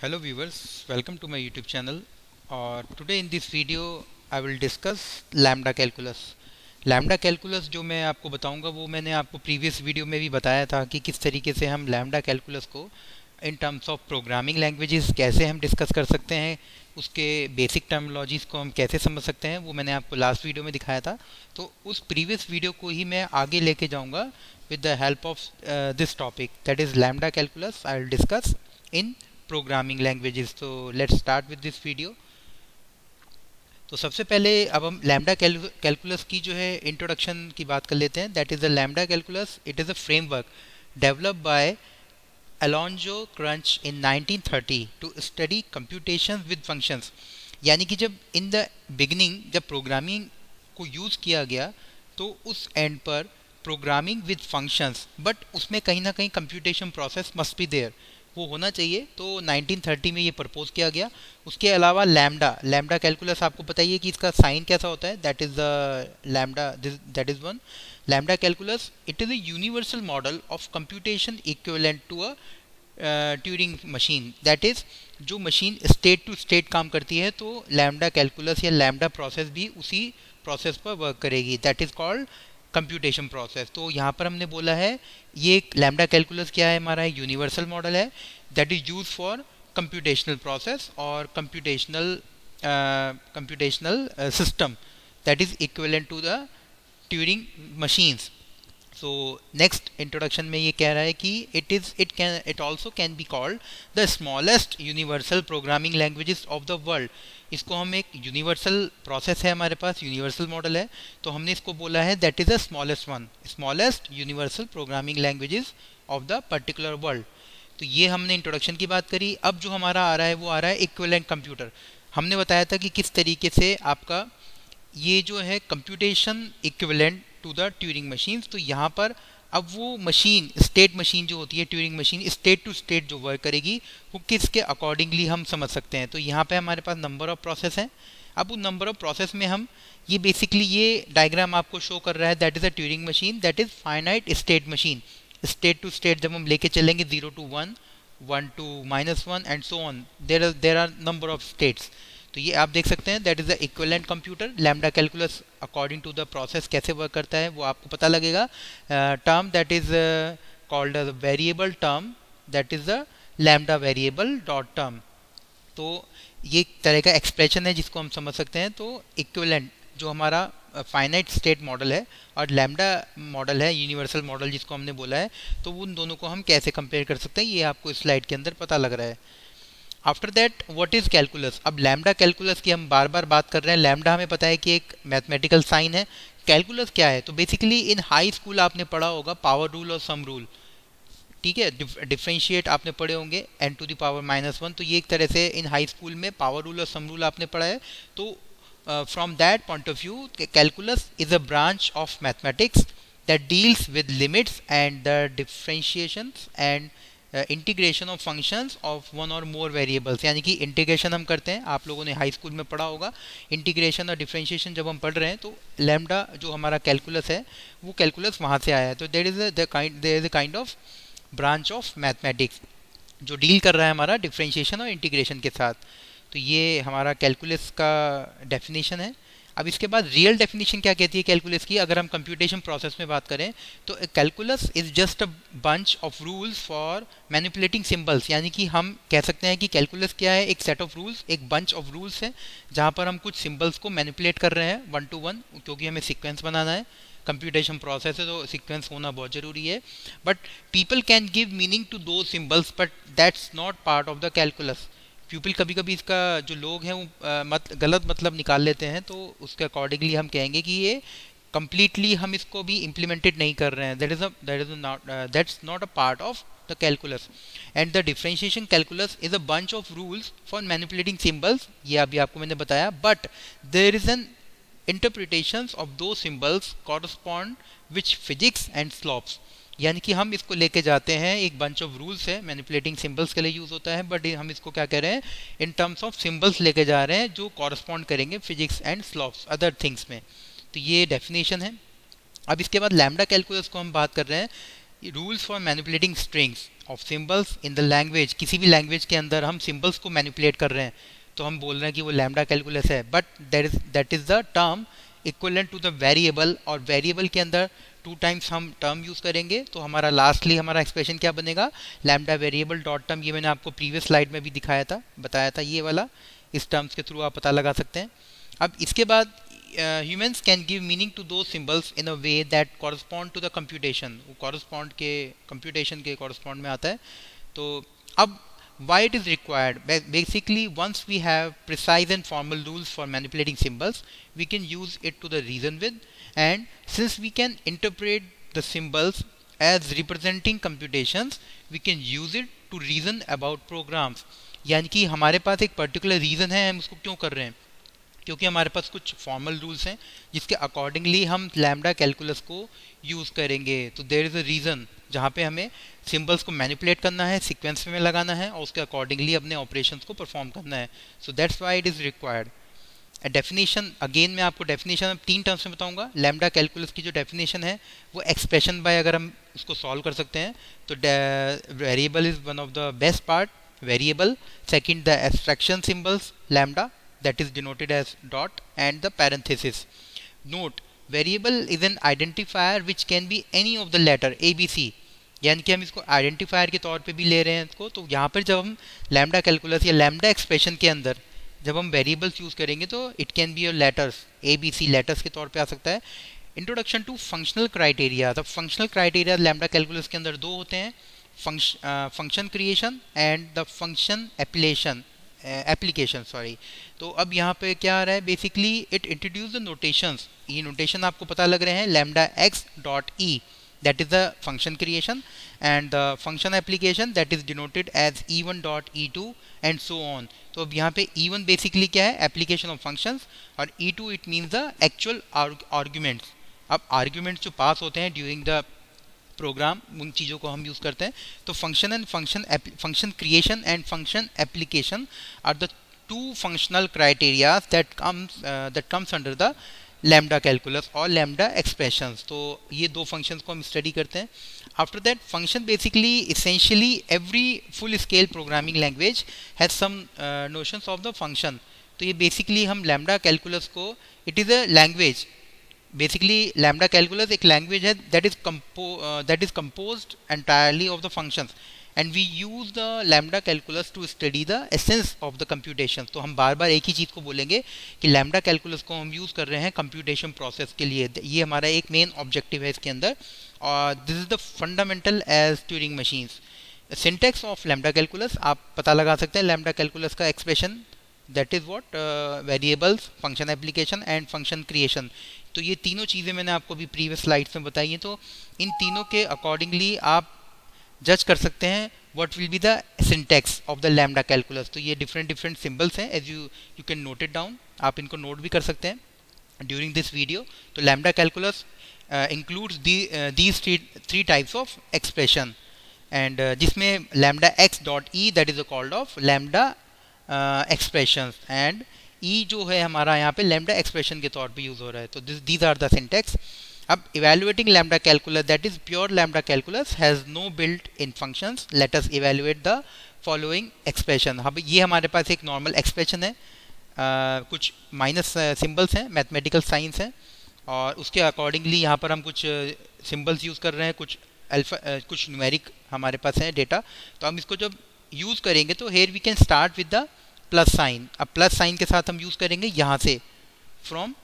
Hello viewers, welcome to my YouTube channel. और today in this video I will discuss lambda calculus. lambda calculus जो मैं आपको बताऊंगा वो मैंने आपको previous video में भी बताया था कि किस तरीके से हम lambda calculus को in terms of programming languages कैसे हम डिस्कस कर सकते हैं, उसके बेसिक टर्मिनोलॉजीज़ को हम कैसे समझ सकते हैं, वो मैंने आपको लास्ट वीडियो में दिखाया था। तो उस प्रीवियस वीडियो को ही मैं आगे लेके जाऊंगा with the help of this topic, that is lambda calculus. I will discuss in programming languages. तो let's start with this video. तो सबसे पहले अब हम लैम्डा कैलकुलस की जो है इंट्रोडक्शन की बात कर लेते हैं। That is the lambda calculus, it is a framework developed by Alonzo Crunch in 1930 to study computations with functions। यानी कि जब इन द बिगनिंग जब प्रोग्रामिंग को यूज़ किया गया तो उस एंड पर प्रोग्रामिंग विद फंक्शंस, बट उसमें कहीं ना कहीं computation process must be there, वो होना चाहिए। तो 1930 में ये प्रपोज किया गया। उसके अलावा लैम्डा कैलकुलस आपको बताइए कि इसका साइन कैसा होता है। That is the lambda, that is one lambda calculus. It is a universal model of computation equivalent to a Turing machine, that is जो मशीन स्टेट टू स्टेट काम करती है तो lambda calculus या lambda प्रोसेस भी उसी process पर work करेगी। That is called computation process. तो यहाँ पर हमने बोला है ये lambda calculus क्या है, हमारा यूनिवर्सल मॉडल है that is use for computational process और computational system that is equivalent to the Turing machines। So next introduction में ये कह रहा है कि it also can be called the smallest universal programming languages of the world। इसको हम एक यूनिवर्सल प्रोसेस है हमारे पास, यूनिवर्सल मॉडल है, तो हमने इसको बोला है that is the smallest universal programming languages of the particular world. तो ये हमने इंट्रोडक्शन की बात करी। अब जो हमारा आ रहा है वो आ रहा है इक्विवेलेंट कंप्यूटर। हमने बताया था कि किस तरीके से आपका ये जो है computation equivalent to the Turing machines. तो यहाँ पर अब वो मशीन, स्टेट मशीन जो होती है Turing machine, state to state जो वर्क करेगी वो किसके अकॉर्डिंगली हम समझ सकते हैं। तो यहाँ पे हमारे पास नंबर ऑफ प्रोसेस हैं। अब उन नंबर ऑफ प्रोसेस में हम ये बेसिकली ये डायग्राम आपको शो कर रहा है that is a Turing machine, that is finite state machine. State to state जब हम लेके चलेंगे 0 to 1, 1 to -1 and so on, there are number of states. तो ये आप देख सकते हैं that is the equivalent computer. Lambda calculus according to the process कैसे वर्क करता है वो आपको पता लगेगा। Term that is called the variable term, that is the lambda variable dot term. तो ये एक तरह का एक्सप्रेशन है जिसको हम समझ सकते हैं। तो इक्विवेलेंट जो हमारा फाइनाइट स्टेट मॉडल है और लैम्डा मॉडल है यूनिवर्सल मॉडल जिसको हमने बोला है, तो उन दोनों को हम कैसे कंपेयर कर सकते हैं ये आपको इस स्लाइड के अंदर पता लग रहा है। After that what is calculus. अब लैम्डा कैलकुलस की हम बार बार बात कर रहे हैं। लैम्डा हमें पता है कि एक मैथमेटिकल साइन है। कैलकुलस क्या है, तो बेसिकली इन हाई स्कूल आपने पढ़ा होगा पावर रूल और सम रूल, ठीक है, डिफ्रेंशिएट आपने पढ़े होंगे n to the power -1। तो ये एक तरह से इन हाई स्कूल में पावर रूल और सम रूल आपने पढ़ा है। तो from that point of view calculus is a branch of mathematics that deals with limits and the differentiations and integration of functions of one और more variables. यानी कि integration हम करते हैं, आप लोगों ने हाई स्कूल में पढ़ा होगा इंटीग्रेशन और डिफरेंशिएशन जब हम पढ़ रहे हैं तो लैम्डा जो हमारा कैलकुलस है वो कैलकुलस वहाँ से आया है। तो there is a kind of branch of mathematics जो डील कर रहा है हमारा डिफरेंशिएशन और इंटीग्रेशन के साथ। तो ये हमारा कैलकुलस का डेफिनेशन है। अब इसके बाद रियल डेफिनेशन क्या कहती है कैलकुलस की। अगर हम कंप्यूटेशन प्रोसेस में बात करें तो calculus is just a bunch of rules for manipulating symbols. यानी कि हम कह सकते हैं कि कैलकुलस क्या है, एक सेट ऑफ रूल्स, एक बंच ऑफ रूल्स है जहाँ पर हम कुछ सिंबल्स को मैनिपुलेट कर रहे हैं 1 to 1, क्योंकि हमें सीक्वेंस बनाना है। कंप्यूटेशन प्रोसेस है तो सीक्वेंस होना बहुत ज़रूरी है। But people can give meaning to दो symbols but that's not part of the calculus. People कभी कभी इसका जो लोग हैं वो गलत मतलब निकाल लेते हैं, तो उसके अकॉर्डिंगली हम कहेंगे कि ये कम्प्लीटली हम इसको भी इम्प्लीमेंटेड नहीं कर रहे हैं। That's not a part of the calculus. And the differentiation calculus is a bunch of rules for manipulating symbols, ये अभी आपको मैंने बताया। But there is an interpretations of those symbols correspond which physics and slopes। यानी कि हम इसको लेके जाते हैं, एक बंच ऑफ रूल्स है मैनिपुलेटिंग सिंबल्स के लिए यूज़ होता है, बट हम इसको क्या कह रहे हैं इन टर्म्स ऑफ सिंबल्स लेके जा रहे हैं जो कॉरस्पॉन्ड करेंगे physics and slopes other things में। तो ये डेफिनेशन है। अब इसके बाद लैम्डा कैलकुलस को हम बात कर रहे हैं rules for manipulating strings. Of symbols in the language, किसी भी लैंग्वेज के अंदर हम सिम्बल्स को मैनिपुलेट कर रहे हैं तो हम बोल रहे हैं कि वो लैम्डा कैलकुलस है, but that is the term equivalent to the variable, और वेरिएबल के अंदर 2 टाइम्स हम टर्म यूज़ करेंगे तो हमारा लास्टली हमारा एक्सप्रेशन क्या बनेगा, लैम्डा वेरिएबल डॉट टर्म। ये मैंने आपको प्रीवियस स्लाइड में भी दिखाया था, बताया था ये वाला, इस टर्म्स के थ्रू आप पता लगा सकते हैं। अब इसके बाद humans can give meaning to those symbols in a way that correspond to the computation, वो correspond के computation के correspond में आता है। तो अब why it is required, basically once we have precise and formal rules for manipulating symbols, we can use it to the reason with, and since we can interpret the symbols as representing computations, we can use it to reason about programs। यानी कि हमारे पास एक particular reason है हम उसको क्यों कर रहे हैं, क्योंकि हमारे पास कुछ फॉर्मल रूल्स हैं जिसके अकॉर्डिंगली हम लैम्डा कैलकुलस को यूज़ करेंगे। तो देयर इज़ अ रीज़न जहाँ पे हमें सिंबल्स को मैनिपुलेट करना है, सीक्वेंस में लगाना है और उसके अकॉर्डिंगली अपने ऑपरेशंस को परफॉर्म करना है। So that's why it is required. Definition again मैं आपको डेफिनेशन 3 टर्म्स में बताऊंगा। लैम्डा कैलकुलस की जो डेफिनेशन है वो एक्सप्रेशन बाय अगर हम उसको सॉल्व कर सकते हैं तो variable is one of the best part, variable. Second, the abstraction symbols lambda, that is denoted as dot, and the parenthesis. Note, variable is an identifier which can be any of the letter A, B, C, यानी कि हम इसको identifier के तौर पे भी ले रहे हैं इसको। तो यहाँ पर जब हम लैम्डा कैलकुलस या लैम्डा एक्सप्रेशन के अंदर जब हम वेरिएबल्स यूज़ करेंगे तो it can be your letters, A, B, C letters के तौर पे आ सकता है। Introduction to functional criteria. The functional criteria lambda calculus के अंदर 2 होते हैं, function creation and the function application sorry. तो अब यहाँ पे क्या आ रहा है, basically it introduce the notations. ये नोटेशन आपको पता लग रहे हैं, lambda x dot E that is the function creation and the function application that is denoted as E1 dot E2 and so on. तो अब यहाँ पे E1 बेसिकली क्या है, एप्लीकेशन ऑफ फंक्शंस, और E2 it means the actual arguments. अब arguments जो पास होते हैं ड्यूरिंग द प्रोग्राम, उन चीज़ों को हम यूज़ करते हैं। तो function creation and function application are the 2 functional criteria that comes under the lambda calculus और लैम्डा एक्सप्रेशंस। तो ये 2 फंक्शंस को हम स्टडी करते हैं। After that function basically essentially every full scale programming language has some notions of the function. तो ये basically हम लैम्डा कैलकुलस को, it is a language, basically lambda calculus एक लैंग्वेज है that is composed entirely of the functions and we use the lambda calculus to study the essence of the computation. तो हम बार बार एक ही चीज़ को बोलेंगे कि लैम्डा कैलकुलस को हम यूज़ कर रहे हैं कंप्यूटेशन प्रोसेस के लिए, ये हमारा एक मेन ऑब्जेक्टिव है इसके अंदर। और this is the fundamental as Turing machines. Syntax of lambda calculus आप पता लगा सकते हैं, लैम्डा कैलकुलस का expression that is what, variables, function application and function creation. तो ये तीनों चीज़ें मैंने आपको भी प्रीवियस स्लाइड्स में बताई हैं। तो इन तीनों के अकॉर्डिंगली आप जज कर सकते हैं what will be the syntax of the lambda calculus. तो ये डिफरेंट सिंबल्स हैं, as you can note it down, आप इनको नोट भी कर सकते हैं ड्यूरिंग दिस वीडियो। तो lambda calculus includes these 3 types of expression and जिसमें lambda x dot E that is called of lambda expressions and E जो है हमारा यहाँ पे लैम्डा एक्सप्रेशन के तौर पे यूज़ हो रहा है। तो दीज आर द सिंटेक्स। अब evaluating lambda calculus that is pure lambda calculus has no built in functions, let us evaluate the following expression. अब ये हमारे पास एक नॉर्मल एक्सप्रेशन है, कुछ माइनस सिम्बल्स हैं, मैथमेटिकल साइंस हैं, और उसके अकॉर्डिंगली यहाँ पर हम कुछ सिम्बल्स यूज़ कर रहे हैं, कुछ न्यूमेरिक हमारे पास है डेटा। तो हम इसको जब यूज़ करेंगे तो here we can start with the plus sign. अब प्लस साइन के साथ हम यूज़ करेंगे यहाँ से फ्रॉम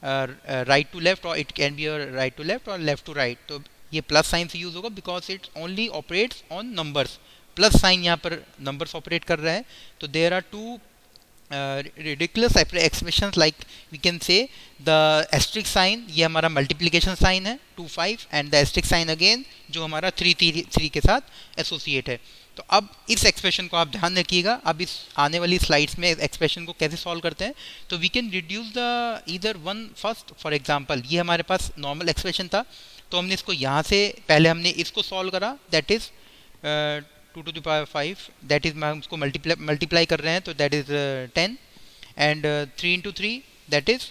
राइट टू लेफ्ट, और it can be right to left और लेफ्ट टू राइट। तो ये प्लस साइन से यूज़ होगा because it only operates on numbers. Plus sign यहाँ पर नंबर्स ऑपरेट कर रहा है। तो there are 2 ridiculous expressions like we can say the asterisk sign, ये हमारा multiplication sign है 2 5 and the asterisk sign again जो हमारा 3 के साथ एसोसिएट है। तो अब इस एक्सप्रेशन को आप ध्यान रखिएगा। अब इस आने वाली स्लाइड्स में एक्सप्रेशन को कैसे सॉल्व करते हैं। तो we can reduce the either one first. For example ये हमारे पास नॉर्मल एक्सप्रेशन था, तो हमने इसको यहाँ से पहले हमने इसको सॉल्व करा, that is 2 to the power 5, that is हम उसको मल्टीप्लाई कर रहे हैं तो that is 10 and 3 into 3 that is.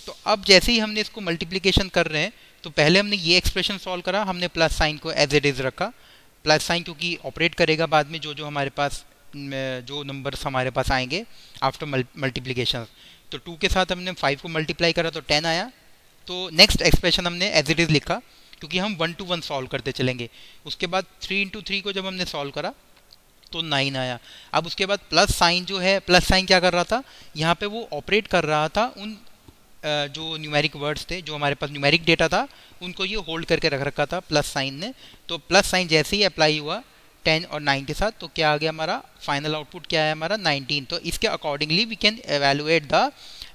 तो अब जैसे ही हमने इसको मल्टीप्लिकेशन कर रहे हैं तो पहले हमने ये एक्सप्रेशन सॉल्व करा, हमने प्लस साइन को एज इट इज़ रखा, प्लस साइन क्योंकि ऑपरेट करेगा बाद में जो जो हमारे पास जो नंबर्स हमारे पास आएंगे आफ्टर मल्टीप्लिकेशन। तो 2 के साथ हमने 5 को मल्टीप्लाई करा तो 10 आया। तो नेक्स्ट एक्सप्रेशन हमने एज इट इज़ लिखा क्योंकि हम 1 to 1 सॉल्व करते चलेंगे। उसके बाद 3 into 3 को जब हमने सॉल्व करा तो 9 आया। अब उसके बाद प्लस साइन जो है, प्लस साइन क्या कर रहा था, यहाँ पे वो ऑपरेट कर रहा था उन जो न्यूमेरिक वर्ड्स थे, जो हमारे पास न्यूमेरिक डेटा था, उनको ये होल्ड करके रख रखा था प्लस साइन ने। तो प्लस साइन जैसे ही अप्लाई हुआ 10 और 9 के साथ, तो क्या आ गया हमारा फाइनल आउटपुट, क्या है हमारा 19। तो इसके accordingly we can evaluate the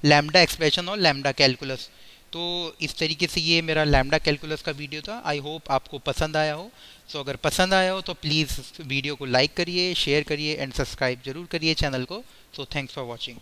lambda expression और लैम्डा कैलकुलस। तो इस तरीके से ये मेरा लैम्डा कैलकुलस का वीडियो था। आई होप आपको पसंद आया हो। सो अगर पसंद आया हो तो प्लीज़ वीडियो को लाइक करिए, शेयर करिए एंड सब्सक्राइब जरूर करिए चैनल को। So thanks for watching.